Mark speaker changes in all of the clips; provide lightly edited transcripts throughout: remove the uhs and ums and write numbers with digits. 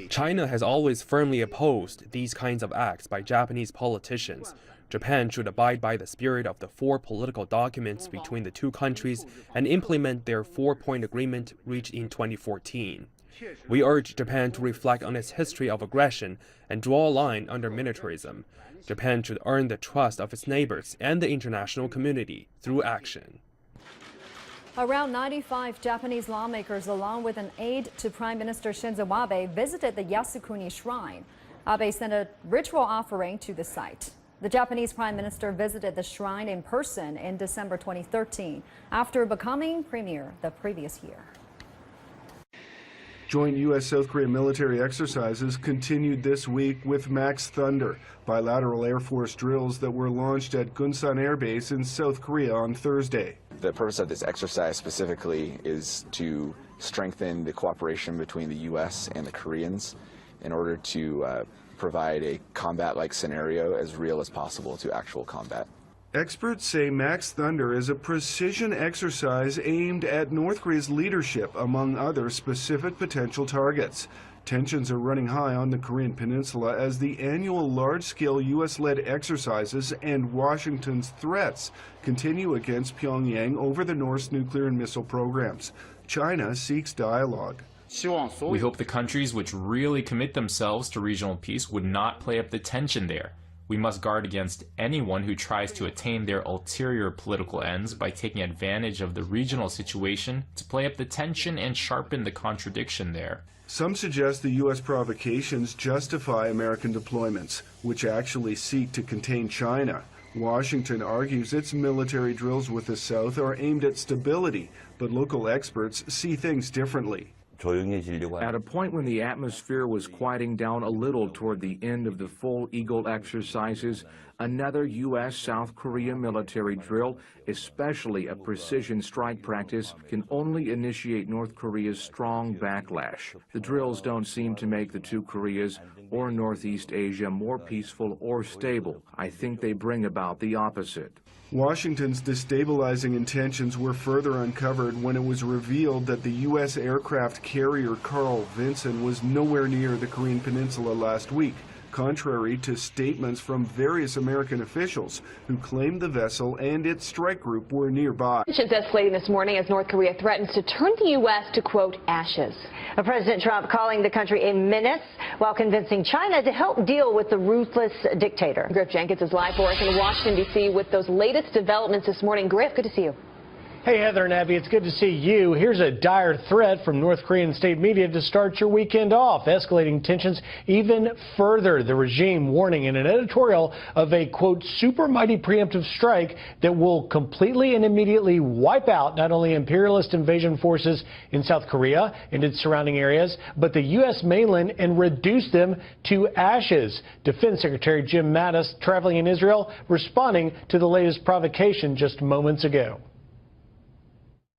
Speaker 1: China has always firmly opposed these kinds of acts by Japanese politicians. Japan should abide by the spirit of the four political documents between the two countries and implement their four-point agreement reached in 2014. We urge Japan to reflect on its history of aggression and draw a line under militarism. Japan should earn the trust of its neighbors and the international community through action.
Speaker 2: Around 95 Japanese lawmakers, along with an aide to Prime Minister Shinzo Abe, visited the Yasukuni Shrine. Abe sent a ritual offering to the site. The Japanese Prime Minister visited the shrine in person in December 2013, after becoming premier the previous year.
Speaker 3: Joint U.S.-South Korea military exercises continued this week with Max Thunder, bilateral Air Force drills that were launched at Gunsan Air Base in South Korea on Thursday.
Speaker 4: The purpose of this exercise specifically is to strengthen the cooperation between the U.S. and the Koreans in order to provide a combat-like scenario as real as possible to actual combat.
Speaker 3: Experts say Max Thunder is a precision exercise aimed at North Korea's leadership, among other specific potential targets. Tensions are running high on the Korean peninsula as the annual large-scale U.S.-led exercises and Washington's threats continue against Pyongyang over the North's nuclear and missile programs. China seeks dialogue.
Speaker 5: We hope the countries which really commit themselves to regional peace would not play up the tension there. We must guard against anyone who tries to attain their ulterior political ends by taking advantage of the regional situation to play up the tension and sharpen the contradiction there.
Speaker 3: Some suggest the U.S. provocations justify American deployments, which actually seek to contain China. Washington argues its military drills with the South are aimed at stability, but local experts see things differently.
Speaker 6: At a point when the atmosphere was quieting down a little toward the end of the full Eagle exercises, another U.S.-South Korea military drill, especially a precision strike practice, can only initiate North Korea's strong backlash. The drills don't seem to make the two Koreas or Northeast Asia more peaceful or stable. I think they bring about the opposite.
Speaker 3: Washington's destabilizing intentions were further uncovered when it was revealed that the U.S. aircraft carrier Carl Vinson was nowhere near the Korean peninsula last week, contrary to statements from various American officials who claimed the vessel and its strike group were nearby.
Speaker 7: Tensions escalating this morning as North Korea threatens to turn the U.S. to, quote, ashes. President Trump calling the country a menace while convincing China to help deal with the ruthless dictator. Griff Jenkins is live for us in Washington, D.C. with those latest developments this morning. Griff, good to see you.
Speaker 8: Hey, Heather and Abby, it's good to see you. Here's a dire threat from North Korean state media to start your weekend off, escalating tensions even further. The regime warning in an editorial of a, quote, super mighty preemptive strike that will completely and immediately wipe out not only imperialist invasion forces in South Korea and its surrounding areas, but the U.S. mainland and reduce them to ashes. Defense Secretary Jim Mattis, traveling in Israel, responding to the latest provocation just moments ago.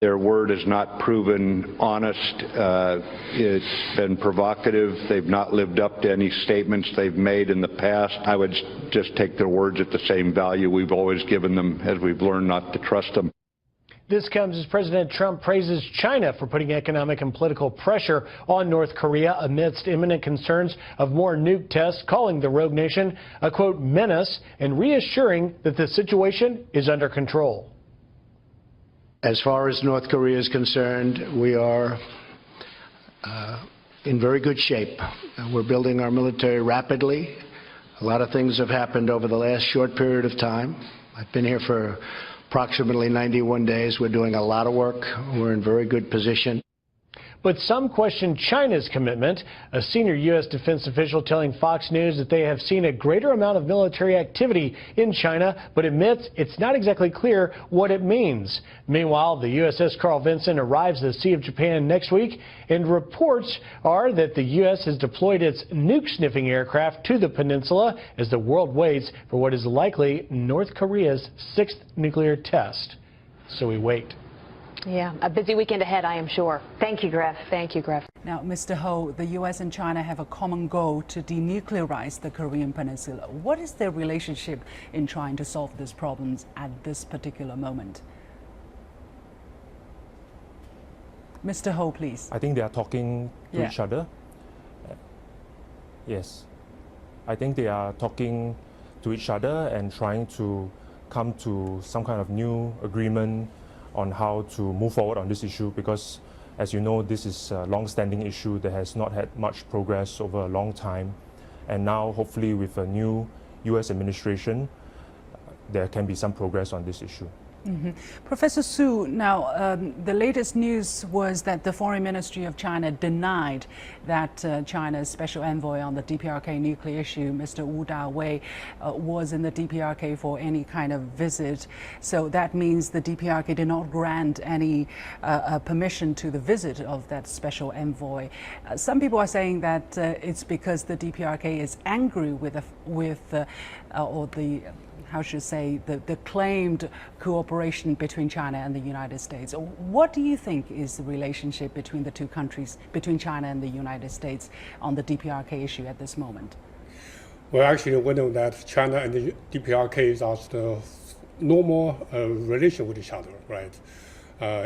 Speaker 9: Their word has not proven honest. It's been provocative. They've not lived up to any statements they've made in the past. I would just take their words at the same value we've always given them, as we've learned not to trust them.
Speaker 8: This comes as President Trump praises China for putting economic and political pressure on North Korea amidst imminent concerns of more nuke tests, calling the rogue nation a, quote, menace, and reassuring that the situation is under control.
Speaker 10: As far as North Korea is concerned, we are in very good shape. We're building our military rapidly. A lot of things have happened over the last short period of time. I've been here for approximately 91 days. We're doing a lot of work. We're in very good position.
Speaker 8: But some question China's commitment. A senior U.S. defense official telling Fox News that they have seen a greater amount of military activity in China, but admits it's not exactly clear what it means. Meanwhile, the USS Carl Vinson arrives at the Sea of Japan next week, and reports are that the U.S. has deployed its nuke-sniffing aircraft to the peninsula as the world waits for what is likely North Korea's 6th nuclear test. So we wait.
Speaker 7: Yeah, a busy weekend ahead, I am sure. Thank you, Griff. Thank you, Griff.
Speaker 11: Now, Mr. Ho, the U.S. and China have a common goal to denuclearize the Korean Peninsula. What is their relationship in trying to solve these problems at this particular moment? Mr. Ho, please.
Speaker 12: I think they are talking to each other. Yes. I think they are talking to each other and trying to come to some kind of new agreement on how to move forward on this issue, because as you know, this is a long-standing issue that has not had much progress over a long time. And now, hopefully, with a new US administration, there can be some progress on this issue.
Speaker 11: Mm-hmm. Professor Su, now the latest news was that the Foreign Ministry of China denied that China's special envoy on the DPRK nuclear issue, Mr. Wu Dawei, was in the DPRK for any kind of visit. So that means the DPRK did not grant any permission to the visit of that special envoy. Some people are saying that it's because the DPRK is angry with how should I say, the claimed cooperation between China and the United States. What do you think is the relationship between the two countries, between China and the United States, on the DPRK issue at this moment?
Speaker 13: Well, actually, we know that China and the DPRK are the normal relation with each other, right?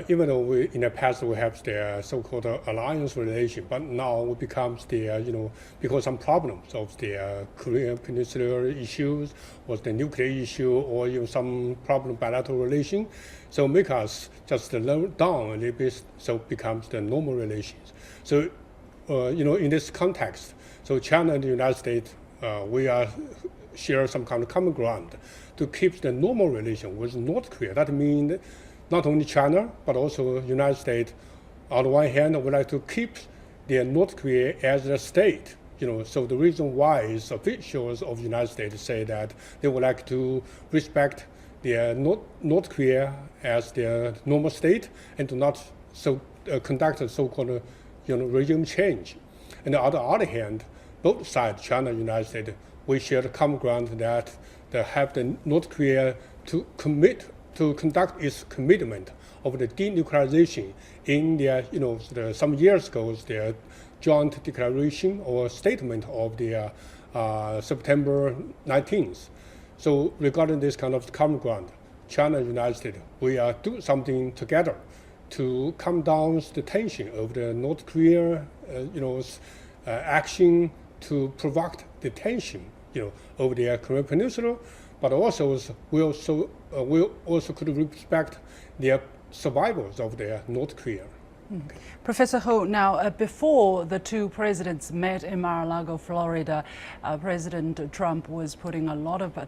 Speaker 13: Even though in the past we have the so-called alliance relation, but now it becomes the, because some problems of the Korean Peninsula issues, or the nuclear issue, or even some problem bilateral relation, so make us just lower down a little bit, so it becomes the normal relations. So, in this context, so China and the United States, we share some kind of common ground to keep the normal relation with North Korea. That means not only China, but also United States. On the one hand, would like to keep the North Korea as a state. So the reason why is officials of the United States say that they would like to respect the North Korea as their normal state and to not conduct a so-called regime change. And on the other hand, both sides, China and the United States, we share the common ground that they have the North Korea to conduct its commitment of the denuclearization in their, some years ago, their joint declaration or statement of the September 19th. So regarding this kind of common ground, China and the United States, we are doing something together to calm down the tension of the North Korea, action to provoke the tension, over the Korean Peninsula, but also we also could respect the survivors of the North Korea.
Speaker 11: Okay. Professor Ho, now before the two presidents met in Mar-a-Lago, Florida, President Trump was putting a lot of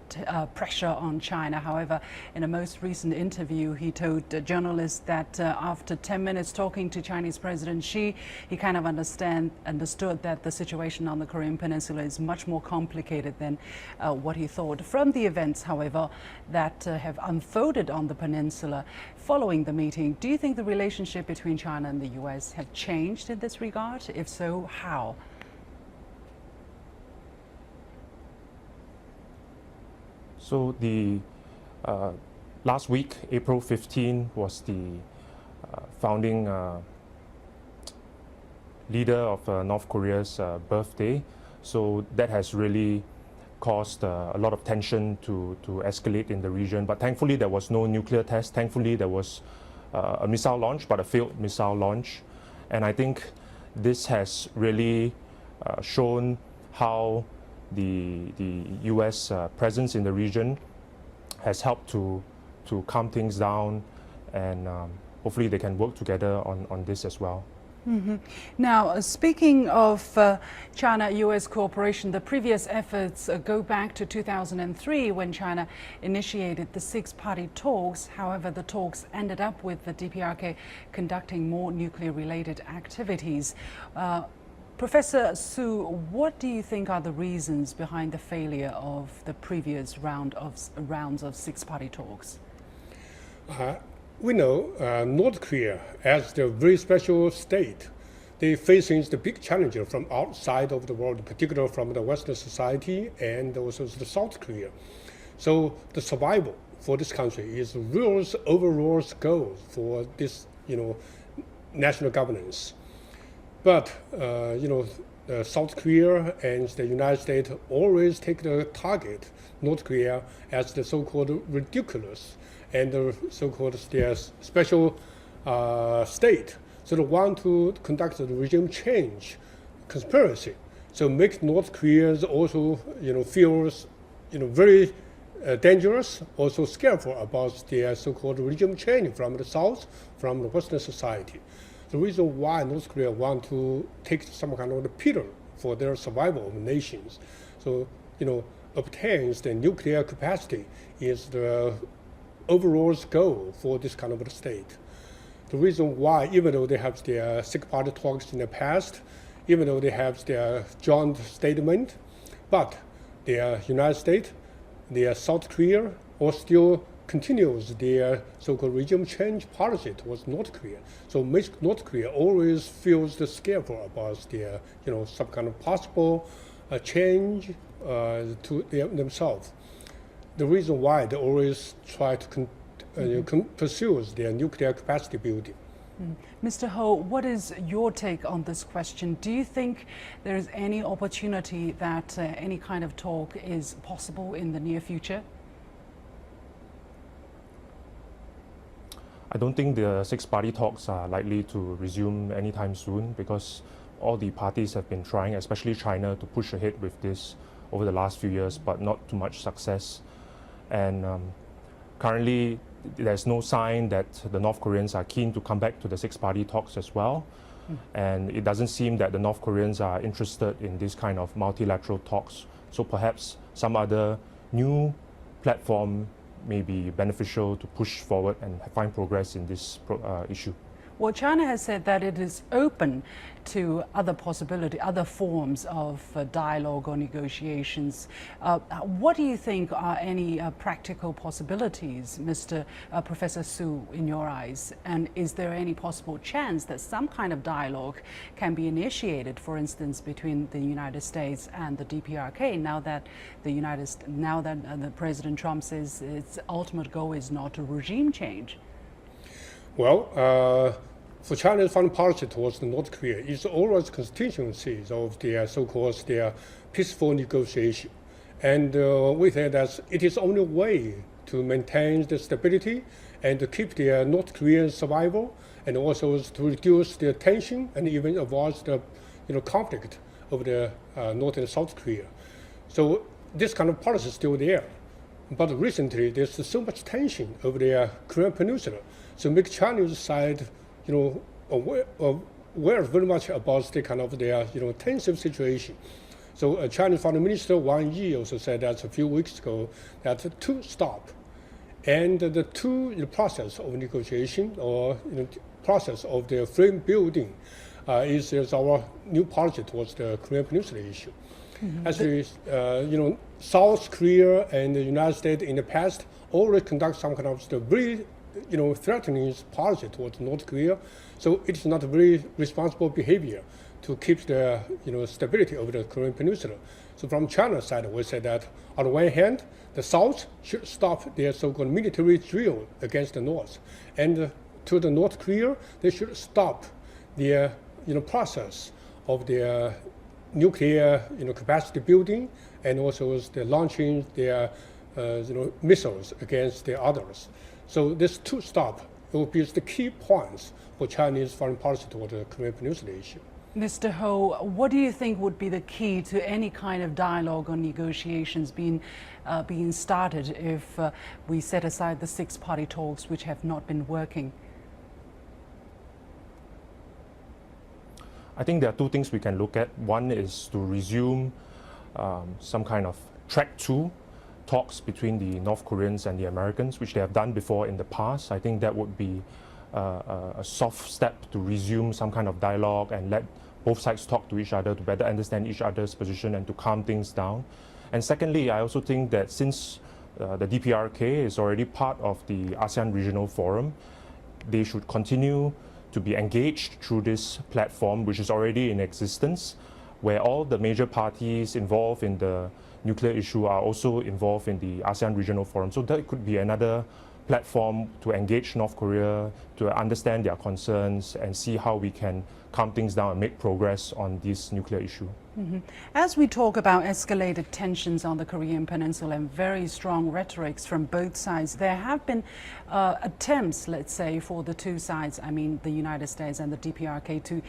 Speaker 11: pressure on China. However, in a most recent interview, he told journalists that after 10 minutes talking to Chinese President Xi, he kind of understood that the situation on the Korean Peninsula is much more complicated than what he thought. From the events, however, that have unfolded on the peninsula following the meeting, do you think the relationship between China and the U.S. have changed in this regard? If so, how?
Speaker 12: So the last week, April 15, was the founding leader of North Korea's birthday. So that has really caused a lot of tension to escalate in the region. But thankfully, there was no nuclear test. Thankfully, there was a missile launch, but a failed missile launch. And I think this has really shown how the U.S. Presence in the region has helped to calm things down, and hopefully they can work together on this as well.
Speaker 11: Mm-hmm. Now, speaking of China-U.S. cooperation, the previous efforts go back to 2003 when China initiated the six-party talks. However, the talks ended up with the DPRK conducting more nuclear-related activities. Professor Su, what do you think are the reasons behind the failure of the previous rounds of six-party talks?
Speaker 13: We know North Korea, as the very special state, they facing the big challenges from outside of the world, particularly from the Western society and also the South Korea. So the survival for this country is overall goal for this, national governance. But South Korea and the United States always take the target North Korea as the so-called ridiculous and the so-called special state So they want to conduct the regime change conspiracy. So make North Koreans also, feels, very dangerous, also scareful about their so-called regime change from the South, from the Western society. The reason why North Korea want to take some kind of the pillar for their survival of nations. So, obtains the nuclear capacity is the overall goal for this kind of a state. The reason why, even though they have their six-party talks in the past, even though they have their joint statement, but the United States, their South Korea, all still continues their so-called regime change policy towards North Korea. So makes North Korea always feels scareful about their, some kind of possible change to themselves. The reason why they always try to pursue their nuclear capacity building.
Speaker 11: Mr. Ho, what is your take on this question? Do you think there is any opportunity that any kind of talk is possible in the near future?
Speaker 12: I don't think the six-party talks are likely to resume anytime soon because all the parties have been trying, especially China, to push ahead with this over the last few years, but not too much success. And currently, there's no sign that the North Koreans are keen to come back to the six-party talks as well. And it doesn't seem that the North Koreans are interested in this kind of multilateral talks. So perhaps some other new platform may be beneficial to push forward and find progress in this issue.
Speaker 11: Well, China has said that it is open to other possibility, other forms of dialogue or negotiations. What do you think are any practical possibilities, Professor Su, in your eyes? And is there any possible chance that some kind of dialogue can be initiated, for instance, between the United States and the DPRK? Now that the President Trump says its ultimate goal is not a regime change.
Speaker 13: Well, for China's foreign policy towards North Korea, it's always constituencies of their so-called their peaceful negotiation. And we think that it is the only way to maintain the stability and to keep their North Korean survival, and also to reduce the tension and even avoid the conflict over the North and South Korea. So this kind of policy is still there. But recently, there's so much tension over the Korean Peninsula. So make Chinese side, aware very much about the kind of their, tensive situation. So Chinese Foreign Minister Wang Yi also said that a few weeks ago that to stop, and the process of negotiation or process of the frame building is our new policy towards the Korean Peninsula issue. Actually, South Korea and the United States in the past already conduct some kind of the very, threatening policy towards North Korea. So it's not a very responsible behavior to keep the, stability of the Korean Peninsula. So from China's side, we say that on the one hand, the South should stop their so-called military drill against the North, and to the North Korea, they should stop their, process of their nuclear, capacity building, and also the launching their, missiles against the others. So this to stop will be the key points for Chinese foreign policy toward the Korean Peninsula issue.
Speaker 11: Mr. Ho, what do you think would be the key to any kind of dialogue or negotiations being started if we set aside the six-party talks which have not been working?
Speaker 12: I think there are two things we can look at. One is to resume some kind of track 2 talks between the North Koreans and the Americans, which they have done before in the past. I think that would be a soft step to resume some kind of dialogue and let both sides talk to each other to better understand each other's position and to calm things down. And secondly, I also think that since the DPRK is already part of the ASEAN Regional Forum, they should continue to be engaged through this platform, which is already in existence, where all the major parties involved in the nuclear issue are also involved in the ASEAN Regional Forum. So that could be another platform to engage North Korea, to understand their concerns and see how we can calm things down and make progress on this nuclear issue.
Speaker 11: As we talk about escalated tensions on the Korean Peninsula and very strong rhetorics from both sides, there have been attempts, let's say, for the two sides, I mean the United States and the DPRK, to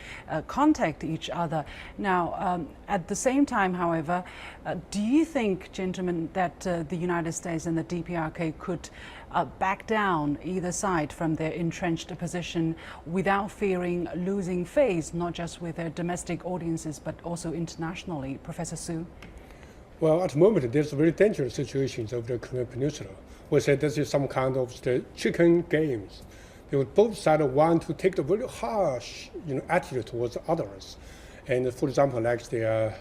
Speaker 11: contact each other. Now, at the same time, however, do you think, gentlemen, that the United States and the DPRK could back down either side from their entrenched position without fearing losing face, not just with their domestic audiences, but also internationally? Professor Su?
Speaker 13: Well, at the moment, there's very dangerous situations over the Korean Peninsula. We say this is some kind of the chicken games. Both sides want to take the very harsh attitude towards others. And for example, like the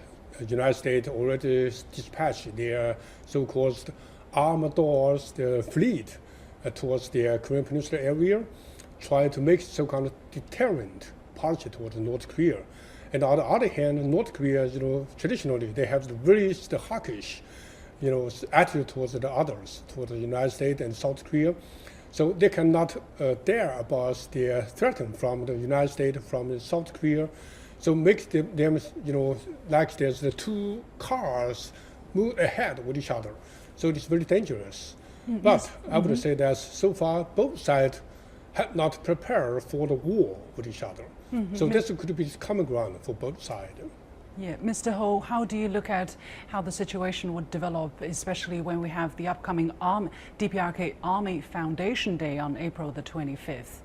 Speaker 13: United States already dispatched their so-called armored the fleet towards the Korean Peninsula area, try to make some kind of deterrent policy towards North Korea. And on the other hand, North Korea, traditionally they have the very hawkish, attitude towards the others, towards the United States and South Korea. So they cannot dare about their threat from the United States, from South Korea. So make them, like there's the two cars move ahead with each other. So it's very dangerous. But I would say that so far both sides have not prepared for the war with each other. So this could be common ground for both sides.
Speaker 11: Yeah, Mr. Ho, how do you look at how the situation would develop, especially when we have the upcoming DPRK Army Foundation Day on April the 25th?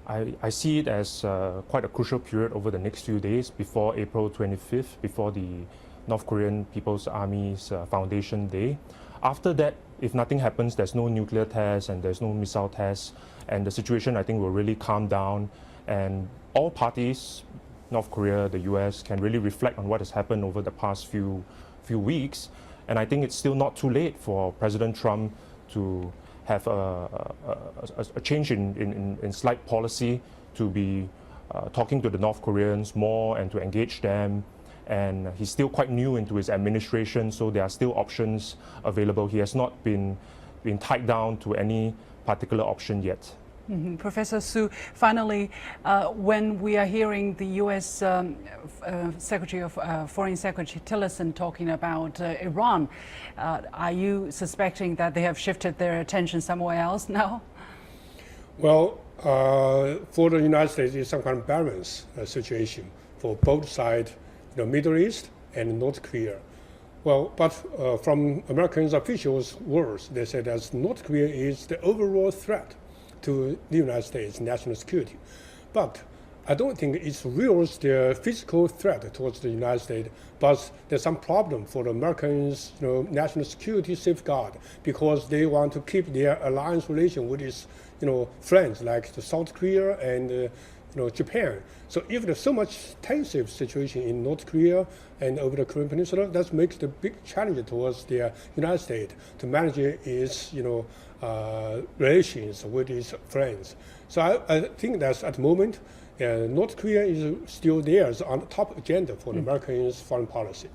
Speaker 12: I see it as quite a crucial period over the next few days before April 25th, before the North Korean People's Army's Foundation Day. After that, if nothing happens, there's no nuclear tests and there's no missile tests, and the situation, I think, will really calm down, and all parties, North Korea, the US, can really reflect on what has happened over the past few weeks. And I think it's still not too late for President Trump to have a change in slight policy, to be talking to the North Koreans more and to engage them. And he's still quite new into his administration, so there are still options available. He has not been tied down to any particular option yet.
Speaker 11: Professor Su, finally, when we are hearing the U.S. Secretary of Foreign Secretary Tillerson talking about Iran, are you suspecting that they have shifted their attention somewhere else now?
Speaker 13: Well, for the United States, it's some kind of balance situation for both sides, the Middle East and North Korea. Well, but from American officials' words, they said that North Korea is the overall threat to the United States' national security. But I don't think it's real the physical threat towards the United States, but there's some problem for the Americans' national security safeguard, because they want to keep their alliance relation with its friends like the South Korea and Japan. So if there's so much tensive situation in North Korea and over the Korean Peninsula, that makes the big challenge towards the United States to manage its relations with its friends. So I think that at the moment, North Korea is still there on the top agenda for the Americans' foreign policy.